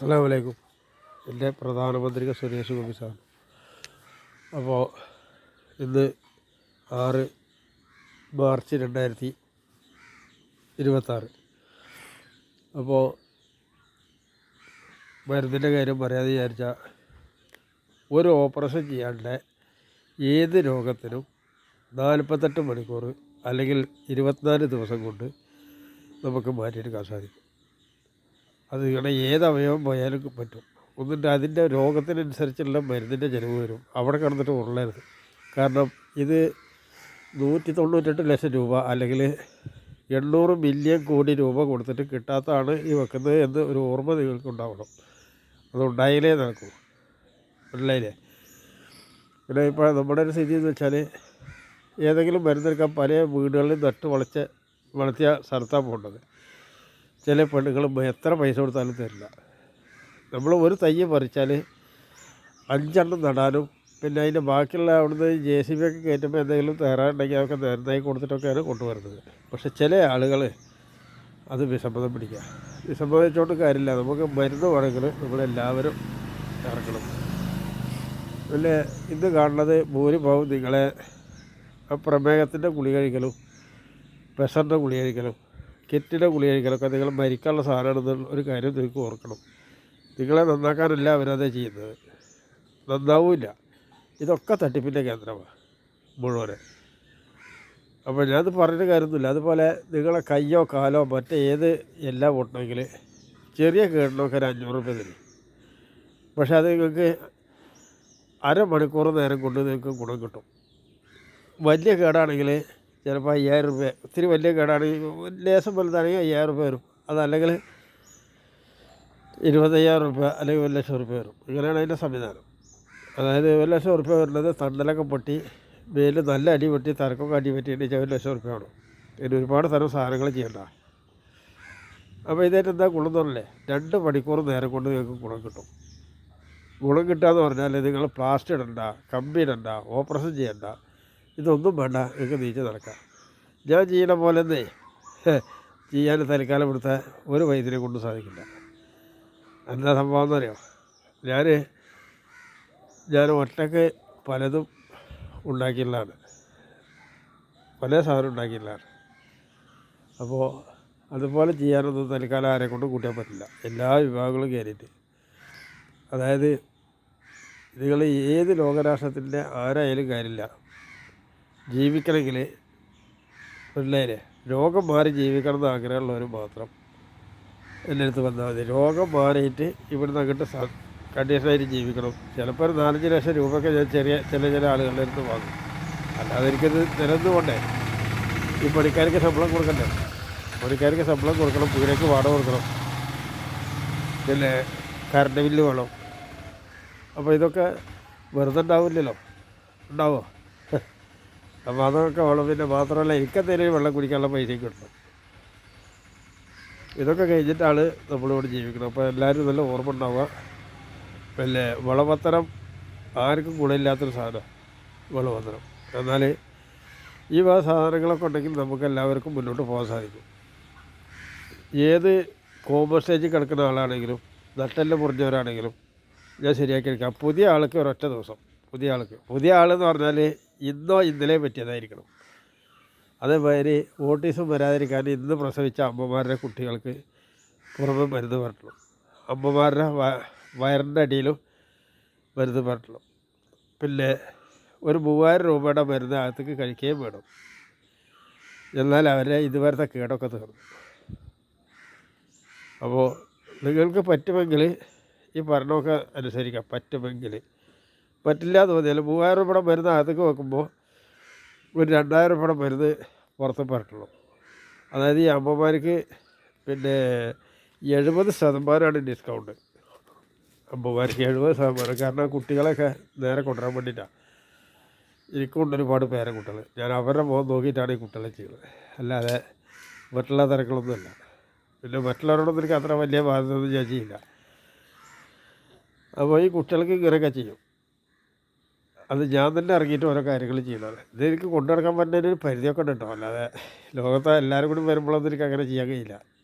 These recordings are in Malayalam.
അസ്സലാമു അലൈക്കും. എൻ്റെ പ്രധാനമന്ത്രി സുരേഷ് ഗോപി സാർ. അപ്പോൾ ഇന്ന് 6 മാർച്ച് 2026. അപ്പോൾ മരുന്നിൻ്റെ കാര്യം പറയാതെ വിചാരിച്ചാൽ ഒരു ഓപ്പറേഷൻ ചെയ്യാണ്ട് ഏത് രോഗത്തിനും 48 മണിക്കൂർ അല്ലെങ്കിൽ 24 ദിവസം കൊണ്ട് നമുക്ക് മാറ്റിയെടുക്കാൻ സാധിക്കും. അത് നിങ്ങളുടെ ഏത് അവയവം പോയാലും പറ്റും. എന്നിട്ട് അതിൻ്റെ രോഗത്തിനനുസരിച്ചുള്ള മരുന്നിൻ്റെ ചിലവ് വരും. അവിടെ കിടന്നിട്ട് ഉരുളരുത്. കാരണം ഇത് 198 ലക്ഷം രൂപ അല്ലെങ്കിൽ 800 മില്യൺ കോടി രൂപ കൊടുത്തിട്ട് കിട്ടാത്തതാണ് ഈ വെക്കുന്നത് എന്ന് ഒരു ഓർമ്മ നിങ്ങൾക്ക് ഉണ്ടാവണം. അതുണ്ടായാലേ നടക്കൂ. മനസ്സിലായില്ലേ? പിന്നെ ഇപ്പോൾ നമ്മുടെ ഒരു സ്ഥിതി എന്ന് വെച്ചാൽ ഏതെങ്കിലും മരുന്നെടുക്കാൻ പല വീടുകളിൽ വളർത്തിയ സ്ഥലത്താണ് പോകേണ്ടത്. ചില പെണ്ണുങ്ങൾ എത്ര പൈസ കൊടുത്താലും തരില്ല. നമ്മൾ ഒരു തൈ പറിച്ചാൽ 5 എണ്ണം നടാനും പിന്നെ അതിൻ്റെ ബാക്കിയുള്ള അവിടുന്ന് JCB ഒക്കെ കയറ്റുമ്പോൾ എന്തെങ്കിലും തേറാനുണ്ടെങ്കിൽ അതൊക്കെ നേരത്തായി കൊടുത്തിട്ടൊക്കെയാണ് കൊണ്ടുവരുന്നത്. പക്ഷെ ചില ആളുകൾ അത് വിസമ്മതം പിടിക്കുക. വിസമ്മതിച്ചോണ്ട് കാര്യമില്ല. നമുക്ക് മരുന്ന് വേണമെങ്കിൽ നമ്മളെല്ലാവരും ഇറക്കണം. പിന്നെ ഇന്ന് കാണുന്നത് ഭൂരിഭാഗം നിങ്ങളെ പ്രമേഹത്തിൻ്റെ ഗുളിക കഴിക്കലും പ്രഷറിൻ്റെ ഗുളിക കഴിക്കലും കിറ്റിൻ്റെ ഗുളിക കഴിക്കലൊക്കെ നിങ്ങൾ മരിക്കാനുള്ള സാധനമാണെന്നുള്ള ഒരു കാര്യം നിങ്ങൾക്ക് ഓർക്കണം. നിങ്ങളെ നന്നാക്കാനല്ല അവരതേ ചെയ്യുന്നത്. നന്നാവില്ല. ഇതൊക്കെ തട്ടിപ്പിൻ്റെ കേന്ദ്രമാണ് മുഴുവൻ. അപ്പോൾ ഞാനത് പറഞ്ഞിട്ട് കാര്യമൊന്നുമില്ല. അതുപോലെ നിങ്ങളെ കയ്യോ കാലോ മറ്റേത് എല്ലാം പൊട്ടണമെങ്കിൽ ചെറിയ കേടിനൊക്കെ ഒരു 500 രൂപ തരും. പക്ഷേ അത് നിങ്ങൾക്ക് അരമണിക്കൂർ നേരം കൊണ്ട് നിങ്ങൾക്ക് ഗുണം കിട്ടും. വലിയ കേടാണെങ്കിൽ ചിലപ്പോൾ 5000 രൂപ, ഒത്തിരി വലിയ കേടാണെങ്കിൽ ലേശം വലുതാണെങ്കിൽ 5000 രൂപ വരും. അതല്ലെങ്കിൽ 25,000 രൂപ അല്ലെങ്കിൽ 1 ലക്ഷം രൂപ വരും. ഇങ്ങനെയാണ് അതിൻ്റെ സംവിധാനം. അതായത് 1 ലക്ഷം രൂപ വരുന്നത് തണ്ടലൊക്കെ പൊട്ടി മേലിൽ നല്ല അടി പൊട്ടി തലക്കൊക്കെ അടി പറ്റിയിട്ട് 1 ലക്ഷം രൂപ വേണം. ഇതിന് ഒരുപാട് തരം സാധനങ്ങൾ ചെയ്യണ്ട. അപ്പോൾ ഇതായിട്ട് എന്താ ഗുണം തോന്നല്ലേ? 2 മണിക്കൂർ നേരം കൊണ്ട് നിങ്ങൾക്ക് ഗുണം കിട്ടും. ഗുണം കിട്ടുകയെന്ന് പറഞ്ഞാൽ നിങ്ങൾ പ്ലാസ്റ്റർ ഇടണ്ട, കമ്പി ഇടണ്ട, ഓപ്പറേഷൻ ചെയ്യണ്ട, ഇതൊന്നും വേണ്ട. നിങ്ങൾക്ക് നീച്ച് നടക്കാം. ഞാൻ ചെയ്യണ പോലെ തന്നെ ചെയ്യാൻ തൽക്കാലം എടുത്ത ഒരു വൈദ്യനെ കൊണ്ട് സാധിക്കില്ല. എന്താ സംഭവം എന്നറിയോ? ഞാൻ ഒറ്റയ്ക്ക് പലതും ഉണ്ടാക്കിയുള്ളതാണ്. പല സാധനം ഉണ്ടാക്കിയുള്ളതാണ്. അപ്പോൾ അതുപോലെ ചെയ്യാനൊന്നും തൽക്കാലം ആരെ കൊണ്ട് കൂട്ടാൻ പറ്റില്ല. എല്ലാ വിഭാഗങ്ങളും കയറിയിട്ട്. അതായത് നിങ്ങൾ ഏത് ലോകരാഷ്ട്രത്തിൻ്റെ ആരായാലും കാര്യമില്ല. ജീവിക്കണമെങ്കിൽ പിള്ളേരെ രോഗം മാറി ജീവിക്കണം എന്ന് ആഗ്രഹമുള്ളവർ മാത്രം എൻ്റെ അടുത്ത് വന്നാൽ മതി. രോഗം മാറിയിട്ട് ഇവിടുന്ന് അങ്ങോട്ട് കണ്ടീഷനായിട്ട് ജീവിക്കണം. ചിലപ്പോൾ ഒരു 4-5 ലക്ഷം രൂപയൊക്കെ ഞാൻ ചില ആളുകളുടെ അടുത്ത് വാങ്ങും. അല്ലാതെ എനിക്കത് നിലനിന്നുകൊണ്ടേ ഈ പണിക്കാർക്ക് ശമ്പളം കൊടുക്കണ്ടേ? പണിക്കാർക്ക് ശമ്പളം കൊടുക്കണം, വീടേക്ക് വാടക കൊടുക്കണം, പിന്നെ കറണ്ട് ബില്ല് വേണം. അപ്പോൾ ഇതൊക്കെ വെറുതെ ഉണ്ടാവില്ലല്ലോ. ഉണ്ടാവുമോ? അപ്പോൾ അതൊക്കെ വേണം. പിന്നെ മാത്രമല്ല എനിക്കെന്തെങ്കിലും വെള്ളം കുടിക്കാനുള്ള പൈസയും കിട്ടണം. ഇതൊക്കെ കഴിഞ്ഞിട്ടാണ് നമ്മളിവിടെ ജീവിക്കുന്നത്. അപ്പോൾ എല്ലാവരും നല്ല ഓർമ്മ ഉണ്ടാവുക. പിന്നെ വളപത്രം ആർക്കും ഗുണമില്ലാത്തൊരു സാധനം വളപത്രം. എന്നാൽ ഈ സാധനങ്ങളൊക്കെ ഉണ്ടെങ്കിൽ നമുക്ക് എല്ലാവർക്കും മുന്നോട്ട് പോകാൻ സാധിക്കും. ഏത് കോമൺ സ്റ്റേജിൽ കിടക്കുന്ന ആളാണെങ്കിലും നട്ടെല്ലാം മുറിഞ്ഞവരാണെങ്കിലും ഞാൻ ശരിയാക്കി എടുക്കാം. പുതിയ ആൾക്ക് ഒരൊറ്റ ദിവസം. പുതിയ ആളെന്ന് പറഞ്ഞാൽ ഇന്നോ ഇന്നലെ പറ്റിയതായിരിക്കണം. അതേമാതിരി ഓട്ടീസം വരാതിരിക്കാൻ ഇന്ന് പ്രസവിച്ച അമ്മമാരുടെ കുട്ടികൾക്ക് പുറമെ മരുന്ന് പരട്ടണം. അമ്മമാരുടെ വയറിൻ്റെ അടിയിലും മരുന്ന് പരട്ടണം. പിന്നെ ഒരു 3000 രൂപയുടെ മരുന്ന് അകത്തേക്ക് കഴിക്കുകയും വേണം. എന്നാൽ അവരെ ഇതുവരത്തെ കേടൊക്കെ തീർന്നു. അപ്പോൾ നിങ്ങൾക്ക് പറ്റുമെങ്കിൽ ഈ ഭരണമൊക്കെ അനുസരിക്കാം. പറ്റുമെങ്കിൽ. പറ്റില്ല എന്ന് പറഞ്ഞാൽ 3000 രൂപയുടെ മരുന്ന് അകത്തേക്ക് വെക്കുമ്പോൾ ഒരു 2000 രൂപയുടെ മരുന്ന് പുറത്ത് പരട്ടണം. അതായത് ഈ അമ്മമാർക്ക് പിന്നെ 70% ഡിസ്കൗണ്ട്. അമ്മമാർക്ക് 70%. കാരണം കുട്ടികളെയൊക്കെ നേരെ കൊണ്ടുവരാൻ വേണ്ടിയിട്ടാണ്. എനിക്കുണ്ട് ഒരുപാട് കുട്ടികൾ. ഞാൻ അവരുടെ മുഖം നോക്കിയിട്ടാണ് ഈ കുട്ടികളെ ചെയ്യുന്നത്. അല്ലാതെ മറ്റുള്ള തിരക്കുകളൊന്നുമല്ല. പിന്നെ മറ്റുള്ളവരോടൊന്നും എനിക്ക് അത്ര വലിയ ബാധ്യതയൊന്നും ഞാൻ ചെയ്യില്ല. അപ്പോൾ ഈ കുട്ടികൾക്ക് ഇങ്ങനെയൊക്കെ ചെയ്യും. അത് ഞാൻ തന്നെ ഇറങ്ങിയിട്ട് ഓരോ കാര്യങ്ങൾ ചെയ്യുന്നതാണ്. ഇതെനിക്ക് കൊണ്ടു നടക്കാൻ പറ്റുന്നതിന് ഒരു പരിധിയൊക്കെ ഉണ്ട് കേട്ടോ. അല്ലാതെ ലോകത്തെ എല്ലാവരും കൂടി വരുമ്പോഴൊന്നും എനിക്ക് അങ്ങനെ ചെയ്യാൻ കഴിയില്ല.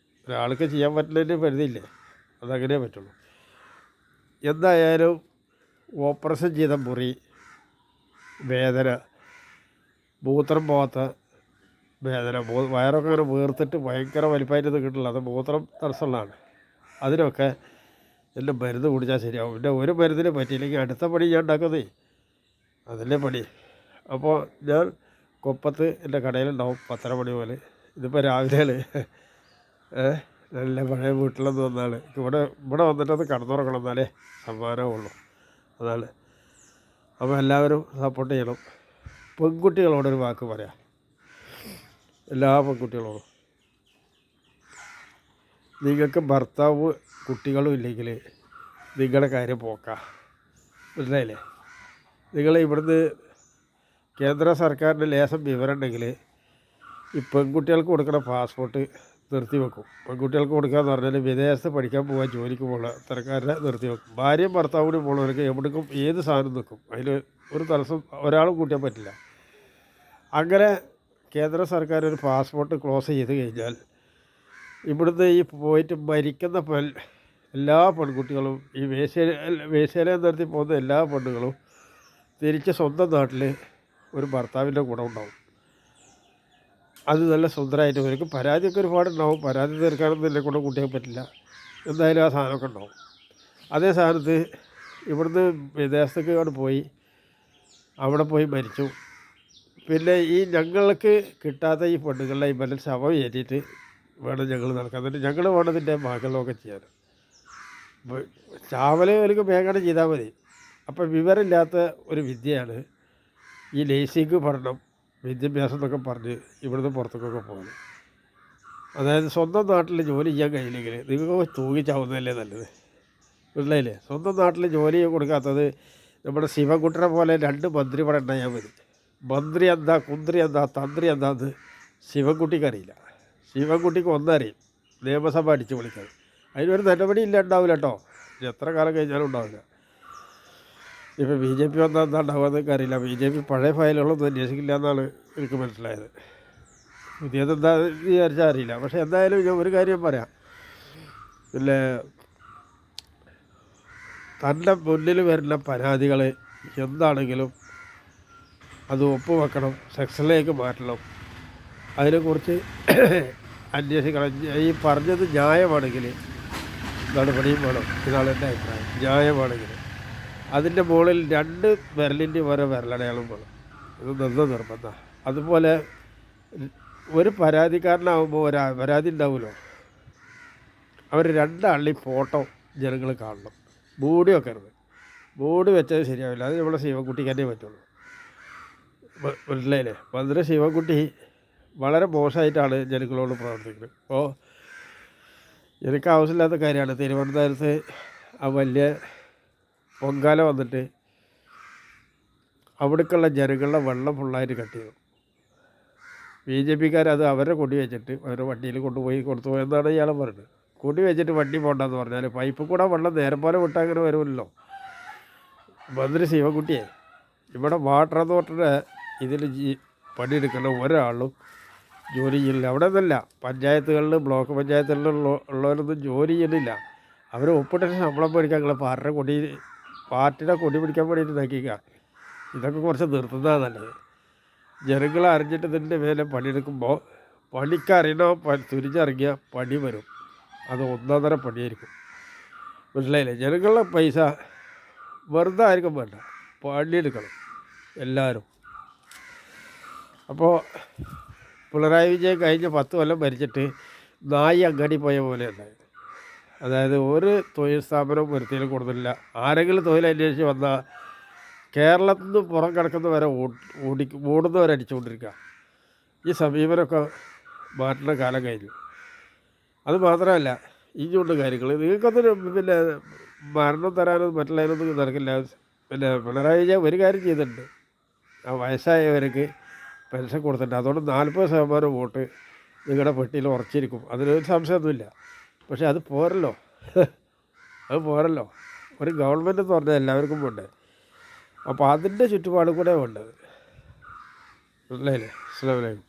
ഒരാൾക്ക് ചെയ്യാൻ പറ്റുന്നതിന് പരിധിയില്ലേ? അതങ്ങനെ പറ്റുള്ളൂ. എന്തായാലും ഓപ്പറേഷൻ ചെയ്ത മുറി വേദന, മൂത്രം പോകാത്ത വേദന, വയറൊക്കെ ഇങ്ങനെ വീർത്തിട്ട് ഭയങ്കര വലിപ്പമായിട്ട് കിട്ടില്ല, അത് മൂത്രം തടസ്സമുള്ളതാണ്. അതിനൊക്കെ എൻ്റെ മരുന്ന് കുടിച്ചാൽ ശരിയാവും. പിന്നെ ഒരു മരുന്നിന് പറ്റിയില്ലെങ്കിൽ അടുത്ത പണി ഞാൻ ഉണ്ടാക്കുന്നേ, അതല്ലേ പണി. അപ്പോൾ ഞാൻ കൊപ്പത്ത് എൻ്റെ കടയിലുണ്ടാവും 10:30 മണി പോലെ. ഇതിപ്പോൾ രാവിലെയാണ് നല്ല പഴയ വീട്ടിലൊന്നും വന്നാണ് ഇവിടെ വന്നിട്ടത് കടന്നുറങ്ങണം, എന്നാലേ സമ്മാനമുള്ളൂ. അതാണ്. അപ്പോൾ എല്ലാവരും സപ്പോർട്ട് ചെയ്യണം. പെൺകുട്ടികളോടൊരു വാക്ക് പറയാം, എല്ലാ പെൺകുട്ടികളോടും. നിങ്ങൾക്ക് ഭർത്താവ് കുട്ടികളും ഇല്ലെങ്കിൽ നിങ്ങളുടെ കാര്യം പോക്കാം, മനസ്സിലായില്ലേ? നിങ്ങൾ ഇവിടുന്ന് കേന്ദ്ര സർക്കാരിൻ്റെ ലേശം വിവരം ഉണ്ടെങ്കിൽ ഈ പെൺകുട്ടികൾക്ക് കൊടുക്കുന്ന പാസ്പോർട്ട് നിർത്തി വെക്കും. പെൺകുട്ടികൾക്ക് കൊടുക്കാമെന്ന് പറഞ്ഞാൽ വിദേശത്ത് പഠിക്കാൻ പോകാൻ ജോലിക്ക് പോകുന്ന അത്തരക്കാരെ നിർത്തി വെക്കും. ഭാര്യയും ഭർത്താവിനും പോകുന്നവർക്ക് എവിടേക്കും ഏത് സാധനം നിൽക്കും, അതിൽ ഒരു തടസ്സം ഒരാളും കൂട്ടാൻ പറ്റില്ല. അങ്ങനെ കേന്ദ്ര സർക്കാർ ഒരു പാസ്പോർട്ട് ക്ലോസ് ചെയ്ത് കഴിഞ്ഞാൽ ഇവിടുന്ന് ഈ പോയിട്ട് മരിക്കുന്ന എല്ലാ പെൺകുട്ടികളും ഈ വേശ്യാലയം നിർത്തി പോകുന്ന എല്ലാ പെണ്ണുങ്ങളും തിരിച്ച് സ്വന്തം നാട്ടിൽ ഒരു ഭർത്താവിൻ്റെ കൂടെ ഉണ്ടാവും. അത് നല്ല സുന്ദരമായിട്ട് വരും. പരാതിയൊക്കെ ഒരുപാടുണ്ടാവും, പരാതി തീർക്കാനൊന്നും എന്നെ കൊണ്ട് കൂട്ടിയാൽ പറ്റില്ല, എന്തായാലും ആ സാധനമൊക്കെ ഉണ്ടാവും. അതേ സ്ഥാനത്ത് ഇവിടുന്ന് വിദേശത്തേക്ക് പോയി അവിടെ പോയി മരിച്ചു. പിന്നെ ഈ ഞങ്ങൾക്ക് കിട്ടാത്ത ഈ പെണ്ണുങ്ങളുടെ ഈ ശവം ഏറ്റിട്ട് വേണം ഞങ്ങൾ നടക്കാൻ, എന്നിട്ട് ഞങ്ങൾ വേണം ഇതിൻ്റെ മകളൊക്കെ ചെയ്യാൻ. ചാവൽ എനിക്ക് വേഗം ചെയ്താൽ മതി. അപ്പം വിവരമില്ലാത്ത ഒരു വിദ്യയാണ് ഈ ലേസിക്ക് പഠനം, വിദ്യാഭ്യാസം എന്നൊക്കെ പറഞ്ഞ് ഇവിടുന്ന് പുറത്തേക്കൊക്കെ പോകുന്നത്. അതായത് സ്വന്തം നാട്ടിൽ ജോലി ചെയ്യാൻ കഴിയില്ലെങ്കിൽ നിങ്ങൾക്ക് തൂങ്ങിച്ചാവുന്നതല്ലേ നല്ലത്, മനസ്സിലായില്ലേ? സ്വന്തം നാട്ടിൽ ജോലി കൊടുക്കാത്തത് നമ്മുടെ ശിവൻകുട്ടനെ പോലെ 2 മന്ത്രി ഇവിടെ ഉണ്ടായാൽ മതി. മന്ത്രി എന്താ, കുന്ത്രി എന്താ, തന്ത്രി എന്താന്ന് ശിവൻകുട്ടിക്കറിയില്ല. ശിവൻകുട്ടിക്ക് ഒന്നറിയും, നിയമസഭ അടിച്ചു വിളിക്കാൻ. അതിനൊരു നടപടി ഉണ്ടാവില്ല കേട്ടോ, എത്ര കാലം കഴിഞ്ഞാലും ഉണ്ടാവില്ല. ഇപ്പോൾ BJP വന്നാൽ എന്താ ഉണ്ടാവുക അറിയില്ല. BJP പഴയ ഫയലുകളൊന്നും അന്വേഷിക്കില്ല എന്നാണ് എനിക്ക് മനസ്സിലായത്. പുതിയതെന്താ വിചാരിച്ചാൽ അറിയില്ല. പക്ഷേ എന്തായാലും ഞാൻ ഒരു കാര്യം പറയാം, പിന്നെ തൻ്റെ മുന്നിൽ വരുന്ന പരാതികൾ എന്താണെങ്കിലും അത് ഒപ്പുവെക്കണം, സെക്ഷനിലേക്ക് മാറ്റണം, അതിനെക്കുറിച്ച് അന്വേഷിക്കണം. ഈ പറഞ്ഞത് ന്യായമാണെങ്കിൽ നടപടിയും വേണം, ഇതാണ് എൻ്റെ അഭിപ്രായം. ന്യായമാണെങ്കിൽ അതിൻ്റെ മുകളിൽ 2 വിരലിൻ്റെ ഓരോ വിരലടയാളം വേണം, ഇത് നല്ല നിർബന്ധമാണ്. അതുപോലെ ഒരു പരാതിക്കാരനാകുമ്പോൾ ഒരു പരാതി ഉണ്ടാവുമല്ലോ, അവർ 2 ആളുടെ ഫോട്ടോ ജനങ്ങൾ കാണണം. ബോഡി വെക്കരുത്, ബോഡി വെച്ചത് ശരിയാവില്ല. അത് നമ്മളെ ശിവൻകുട്ടിക്ക് തന്നെ പറ്റുള്ളൂ, മനസ്സിലായില്ലേ? മന്ത്രി ശിവൻകുട്ടി വളരെ മോശമായിട്ടാണ് ജനങ്ങളോട് പ്രവർത്തിക്കുന്നത്. അപ്പോൾ എനിക്ക് ആവശ്യമില്ലാത്ത കാര്യമാണ്. തിരുവനന്തപുരത്ത് ആ വലിയ പൊങ്കാല വന്നിട്ട് അവിടേക്കുള്ള ജനങ്ങളുടെ വെള്ളം ഫുള്ളായിട്ട് കട്ട് ചെയ്തു. BJPക്കാർ അത് അവരെ കൊടി വെച്ചിട്ട് അവരുടെ വണ്ടിയിൽ കൊണ്ടുപോയി കൊടുത്തു എന്നാണ് ഇയാൾ പറയുന്നത്. കൊടി വെച്ചിട്ട് വണ്ടി പോകണ്ടെന്ന് പറഞ്ഞാൽ പൈപ്പ് കൂടെ വെള്ളം നേരം പോലെ വിട്ടാൽ അങ്ങനെ വരുമല്ലോ. മന്ത്രി ശിവൻകുട്ടിയെ ഇവിടെ വാട്ടർ അതോറിറ്റിയുടെ ഇതിൽ പണിയെടുക്കുന്ന ഒരാളും ജോലി ചെയ്യുന്നില്ല. അവിടെ നിന്നല്ല, പഞ്ചായത്തുകളിൽ ബ്ലോക്ക് പഞ്ചായത്തുകളിൽ ഉള്ളവരൊന്നും ജോലി ചെയ്യുന്നില്ല. അവർ ഒപ്പിട്ടിട്ട് ശമ്പളം മേടിക്കാൻ പാർട്ടിയുടെ കൊടി പിടിക്കാൻ വേണ്ടിയിട്ട് നോക്കിക്കുക. ഇതൊക്കെ കുറച്ച് നിർത്തുന്നതാണ് നല്ലത്. ജനങ്ങൾ അറിഞ്ഞിട്ട് ഇതിൻ്റെ മേലെ പണിയെടുക്കുമ്പോൾ പണിക്കറിയണോ തുരിഞ്ഞിറങ്ങിയ പണി വരും, അത് ഒന്നാന്തര പണിയായിരിക്കും, മനസ്സിലായില്ലേ? ജനങ്ങളുടെ പൈസ വെറുതെ ആയിരിക്കും വേണ്ട, പണിയെടുക്കണം എല്ലാവരും. അപ്പോൾ പിണറായി വിജയൻ കഴിഞ്ഞ 10 കൊല്ലം ഭരിച്ചിട്ട് നായി അങ്ങാടി പോയ പോലെ ഉണ്ടായത്. അതായത് ഒരു തൊഴിൽ സ്ഥാപനവും വൃത്തിയിൽ കൊടുത്തില്ല. ആരെങ്കിലും തൊഴിൽ അന്വേഷിച്ച് വന്നാൽ കേരളത്തിൽ നിന്ന് പുറം കിടക്കുന്നവരെ ഓടുന്നവരെ അടിച്ചുകൊണ്ടിരിക്കുക. ഈ സമീപനമൊക്കെ മാറ്റുന്ന കാലം കഴിഞ്ഞു. അത് മാത്രമല്ല, ഇനിയുണ്ട് കാര്യങ്ങൾ. നിങ്ങൾക്കൊന്നും പിന്നെ മരണം തരാനൊന്നും മറ്റുള്ളതിനൊന്നും നടക്കില്ല. പിന്നെ പിണറായി വിജയൻ ഒരു കാര്യം ചെയ്തിട്ടുണ്ട്, ആ വയസ്സായവർക്ക് പെൻഷൻ കൊടുത്തിട്ടുണ്ട്. അതുകൊണ്ട് 40% വോട്ട് നിങ്ങളുടെ പെട്ടിയിൽ ഉറച്ചിരിക്കും, അതിനൊരു സംശയമൊന്നുമില്ല. പക്ഷേ അത് പോരല്ലോ, അത് പോരല്ലോ. ഒരു ഗവൺമെൻറ് എന്ന് പറഞ്ഞാൽ എല്ലാവർക്കും വേണ്ടേ. അപ്പോൾ അതിൻ്റെ ചുറ്റുപാട് കൂടെ വേണ്ടത്, മനസ്സിലായില്ലേ? അസ്സലാമു അലൈക്കും.